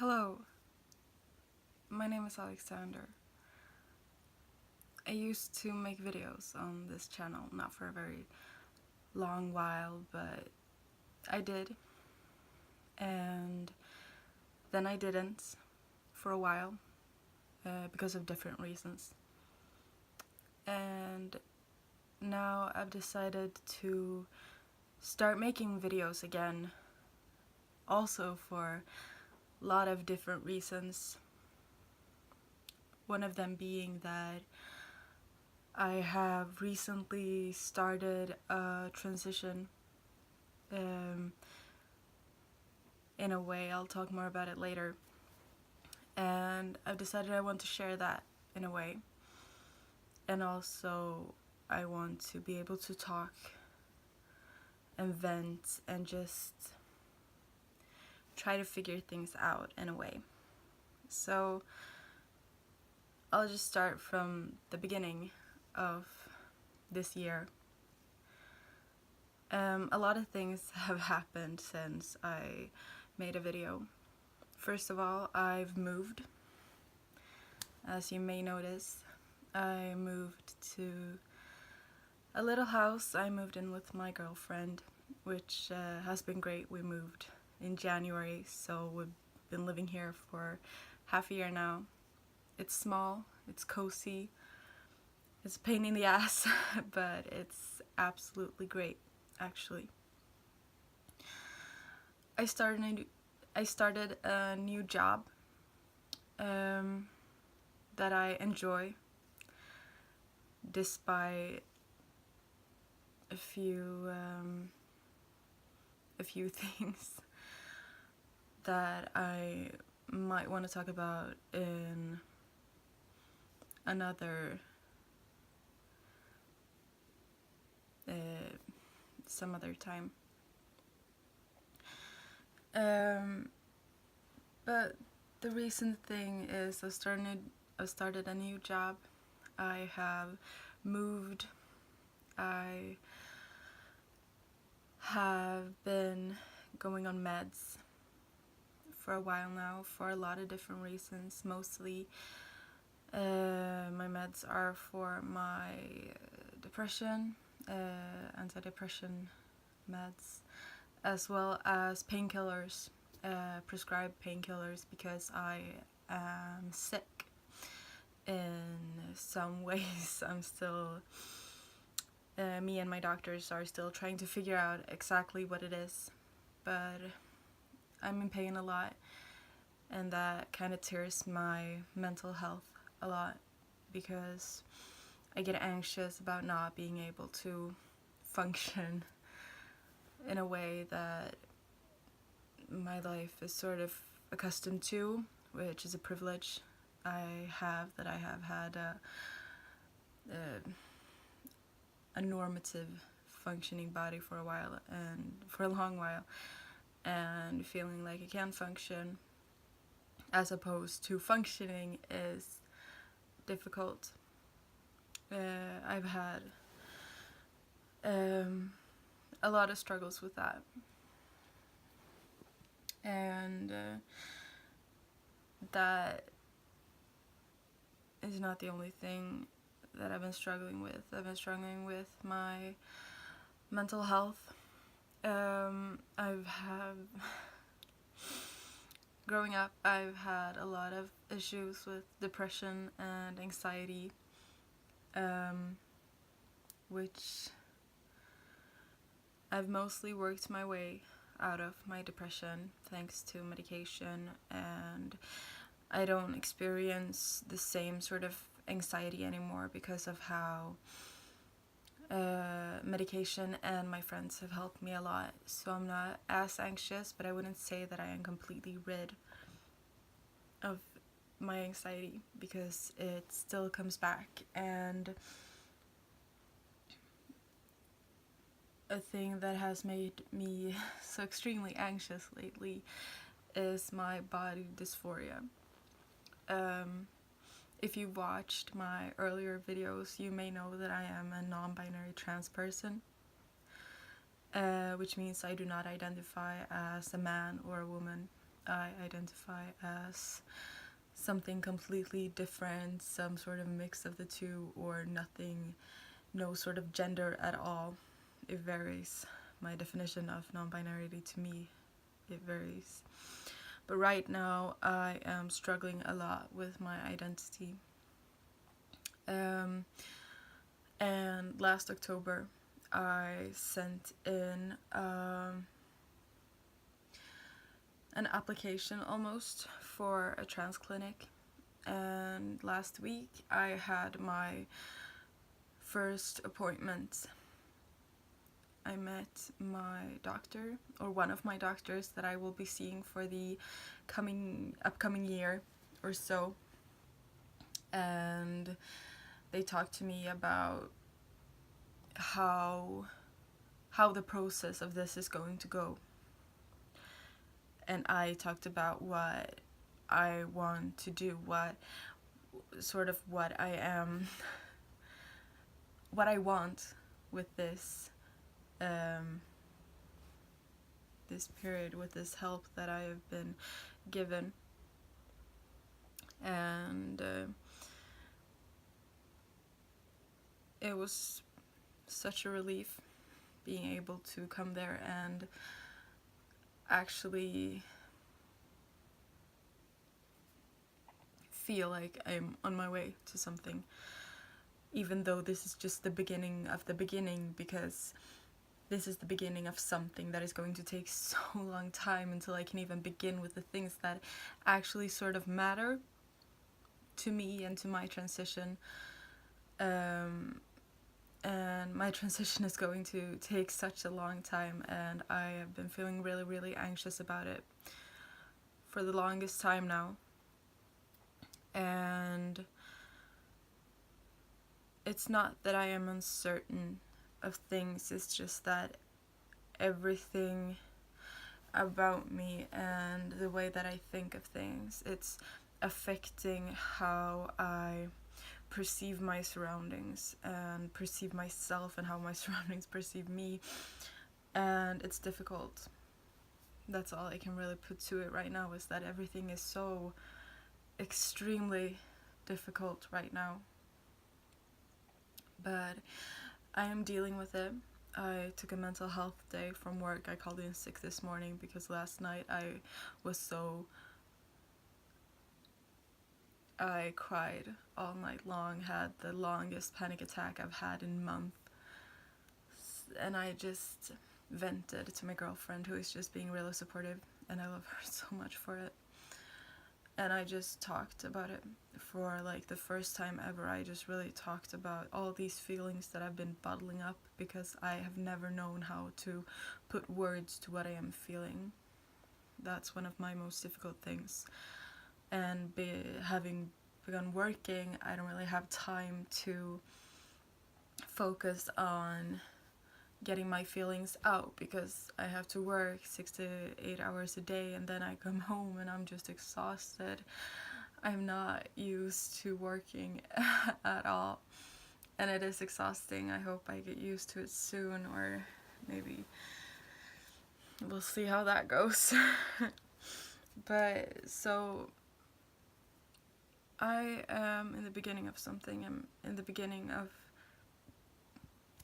Hello, my name is Alexander. I used to make videos on this channel, not for a very long while, but I did. And then I didn't for a while because of different reasons. And now I've decided to start making videos again, also for a lot of different reasons. One of them being that I have recently started a transition. In a way, I'll talk more about it later. And I've decided I want to share that in a way. And also, I want to be able to talk and vent and just try to figure things out in a way. So, I'll just start from the beginning of this year. A lot of things have happened since I made a video. First of all, I've moved. As you may notice, I moved to a little house. I moved in with my girlfriend, which has been great. We moved in January, so we've been living here for half a year now. It's small, it's cozy, it's a pain in the ass, but it's absolutely great, actually. I started a new job that I enjoy, despite a few things that I might want to talk about in another some other time. But the recent thing is I started a new job. I have moved. I have been going on meds for a while now for a lot of different reasons. Mostly my meds are for my depression, antidepressant meds, as well as painkillers, prescribed painkillers, because I am sick in some ways. I'm still, me and my doctors are still trying to figure out exactly what it is, but I'm in pain a lot, and that kind of tears my mental health a lot, because I get anxious about not being able to function in a way that my life is sort of accustomed to, which is a privilege I have, that I have had a normative functioning body for a while, and for a long while, and feeling like I can function as opposed to functioning is difficult. I've had a lot of struggles with that, and that is not the only thing that I've been struggling with. I've been struggling with my mental health. Growing up, I've had a lot of issues with depression and anxiety, which I've mostly worked my way out of my depression thanks to medication, and I don't experience the same sort of anxiety anymore because of how medication and my friends have helped me a lot. So I'm not as anxious, but I wouldn't say that I am completely rid of my anxiety, because it still comes back. And a thing that has made me so extremely anxious lately is my body dysphoria. If you watched my earlier videos, you may know that I am a non-binary trans person, which means I do not identify as a man or a woman. I identify as something completely different, some sort of mix of the two, or nothing, no sort of gender at all. It varies. My definition of non-binarity, to me, it varies. But right now I am struggling a lot with my identity. And last October I sent in an application almost for a trans clinic, and last week I had my first appointment. I met my doctor, or one of my doctors that I will be seeing for the upcoming year or so, and they talked to me about how the process of this is going to go. And I talked about what I want to do, what I want with this this period, with this help that I have been given. And it was such a relief being able to come there and actually feel like I'm on my way to something, even though this is just the beginning of the beginning, because this is the beginning of something that is going to take so long time until I can even begin with the things that actually sort of matter to me and to my transition. And my transition is going to take such a long time, and I have been feeling really, really anxious about it for the longest time now. And it's not that I am uncertain of things, it's just that everything about me and the way that I think of things, it's affecting how I perceive my surroundings and perceive myself, and how my surroundings perceive me. And it's difficult. That's all I can really put to it right now, is that everything is so extremely difficult right now. But I am dealing with it. I took a mental health day from work. I called in sick this morning because last night I cried all night long, had the longest panic attack I've had in months, and I just vented to my girlfriend, who is just being really supportive, and I love her so much for it. And I just talked about it for like the first time ever. I just really talked about all these feelings that I've been bottling up, because I have never known how to put words to what I am feeling. That's one of my most difficult things. And having begun working, I don't really have time to focus on getting my feelings out, because I have to work 6 to 8 hours a day, and then I come home and I'm just exhausted. I'm not used to working at all, and it is exhausting. I hope I get used to it soon, or maybe we'll see how that goes. But so I am in the beginning of something. I'm in the beginning of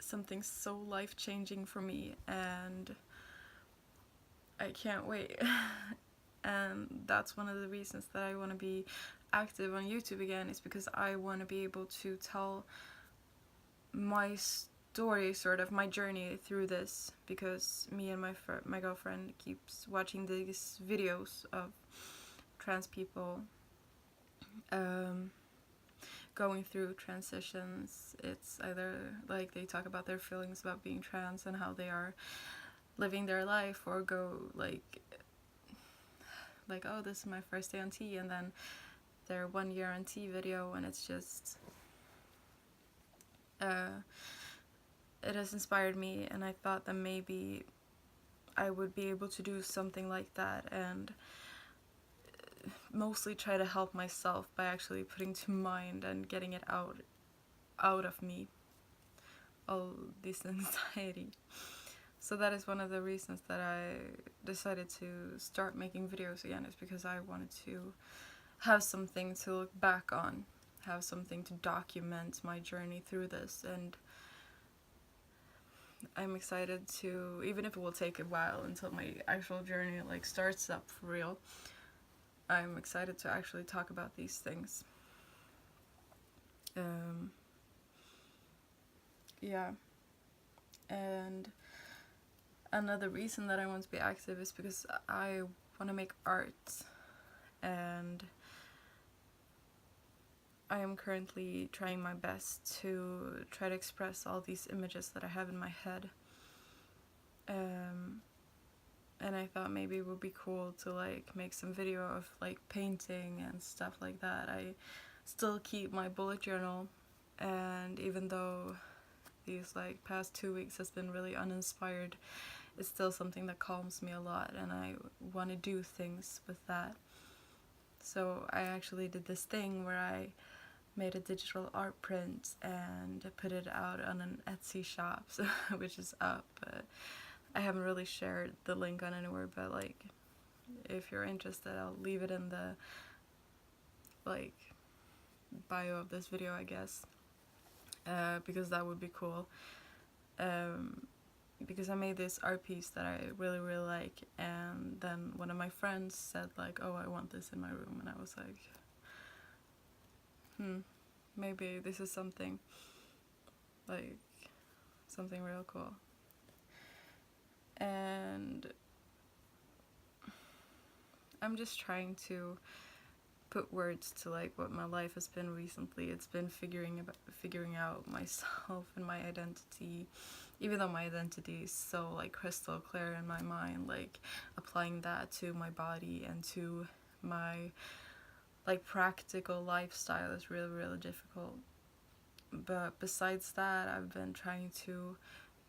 something so life-changing for me, and I can't wait. And that's one of the reasons that I want to be active on YouTube again, is because I want to be able to tell my story, sort of my journey through this, because me and my girlfriend keeps watching these videos of trans people going through transitions. It's either like they talk about their feelings about being trans and how they are living their life, or go like, oh, this is my first day on T, and then their 1 year on T video, and it's just it has inspired me, and I thought that maybe I would be able to do something like that, and mostly try to help myself by actually putting to mind and getting it out of me, all this anxiety. So that is one of the reasons that I decided to start making videos again, is because I wanted to have something to look back on, have something to document my journey through this. And I'm excited to, even if it will take a while until my actual journey like starts up for real, I'm excited to actually talk about these things. Yeah. And another reason that I want to be active is because I want to make art, and I am currently trying my best to try to express all these images that I have in my head. And I thought maybe it would be cool to like make some video of like painting and stuff like that. I still keep my bullet journal, and even though these like past 2 weeks has been really uninspired, it's still something that calms me a lot, and I want to do things with that. So I actually did this thing where I made a digital art print and put it out on an Etsy shop, so, which is up. I haven't really shared the link on anywhere, but like if you're interested, I'll leave it in the like bio of this video, I guess, because that would be cool. Because I made this art piece that I really like, and then one of my friends said like, oh, I want this in my room, and I was like, maybe this is something real cool. And I'm just trying to put words to like what my life has been recently. It's been figuring out myself and my identity, even though my identity is so like crystal clear in my mind. Like applying that to my body and to my like practical lifestyle is really difficult. But besides that, I've been trying to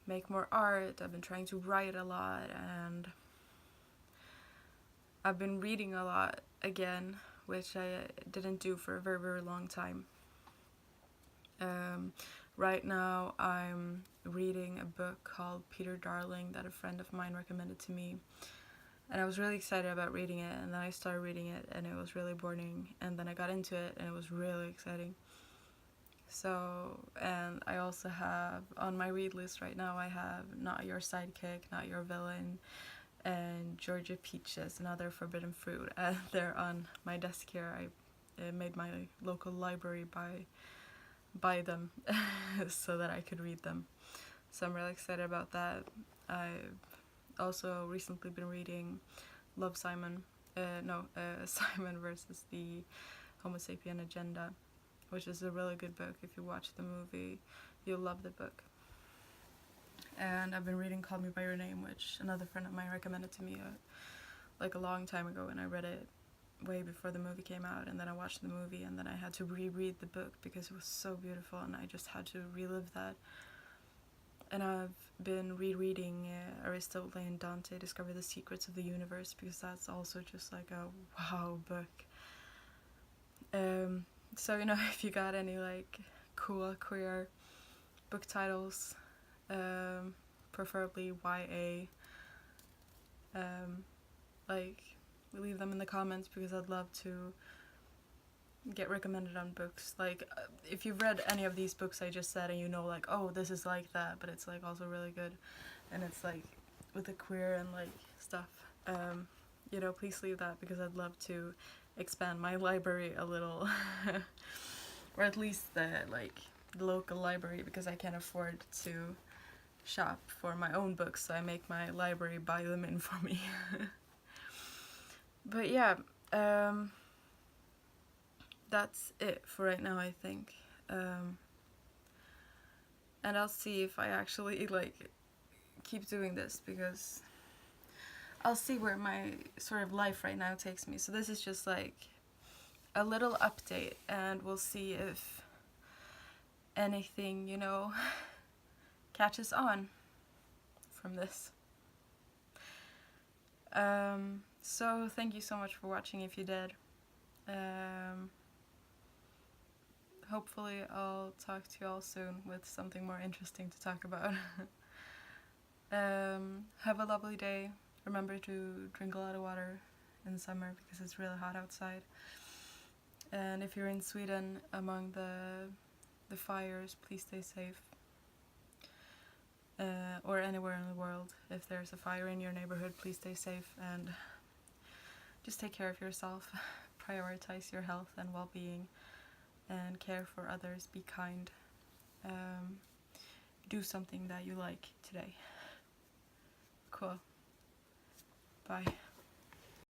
make more art, I've been trying to write a lot, and I've been reading a lot again, which I didn't do for a very long time. Right now I'm reading a book called Peter Darling that a friend of mine recommended to me, and I was really excited about reading it, and then I started reading it and it was really boring, and then I got into it and it was really exciting. So, and I also have on my read list right now, I have Not Your Sidekick, Not Your Villain, and Georgia Peaches, Another Forbidden Fruit. They're on my desk here. I made my local library buy them so that I could read them. So I'm really excited about that. I've also recently been reading Love, Simon. Simon versus the Homo Sapien Agenda, which is a really good book. If you watch the movie, you'll love the book. And I've been reading Call Me By Your Name, which another friend of mine recommended to me like a long time ago, and I read it way before the movie came out, and then I watched the movie, and then I had to reread the book because it was so beautiful, and I just had to relive that. And I've been rereading Aristotle and Dante, Discover the Secrets of the Universe, because that's also just like a wow book. So, you know, if you got any like cool queer book titles, preferably YA, like leave them in the comments, because I'd love to get recommended on books. Like if you've read any of these books I just said and you know like, oh, this is like that, but it's like also really good, and it's like with the queer and like stuff, you know, please leave that, because I'd love to expand my library a little or at least the local library, because I can't afford to shop for my own books, so I make my library buy them in for me. But yeah, that's it for right now, I think. And I'll see if I actually like keep doing this, because I'll see where my sort of life right now takes me. So this is just like a little update, and we'll see if anything, you know, catches on from this. So thank you so much for watching if you did. Hopefully I'll talk to you all soon with something more interesting to talk about. Have a lovely day. Remember to drink a lot of water in summer because it's really hot outside. And if you're in Sweden among the fires, please stay safe. Or anywhere in the world, if there's a fire in your neighborhood, please stay safe and just take care of yourself. Prioritize your health and well-being and care for others. Be kind. Do something that you like today. Cool. Bye.